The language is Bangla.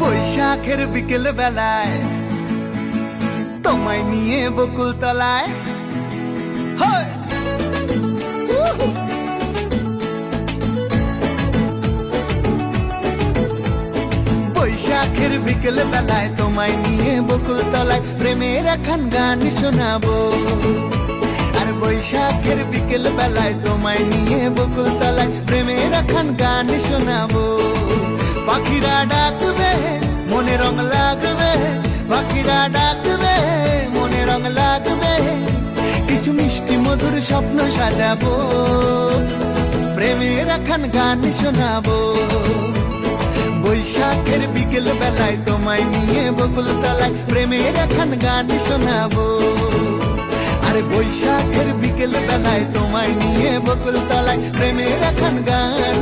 বৈশাখের বিকেল বেলায় তোমায় নিয়ে বকুল তলায় বৈশাখের বিকেল বেলায় তোমায় নিয়ে বকুল তলায় প্রেমের এখন গান শোনাবো। আর বৈশাখের বিকেল বেলায় তোমায় নিয়ে বকুল তলায় প্রেমের এখন গান শোনাবো। পাখিরা ডাকবে মনে রং লাগবে, পাখিরা ডাকবে মনে রং লাগবে, কিছু মিষ্টি মধুর স্বপ্ন সাজাবো, প্রেমের এখন গান শোনাবো। বৈশাখের বিকেল বেলায় তোমায় নিয়ে বকুল তলায় প্রেমের এখন গান শোনাবো। আর বৈশাখের বিকেল বেলায় তোমায় নিয়ে বকুল তলায় প্রেমের এখন গান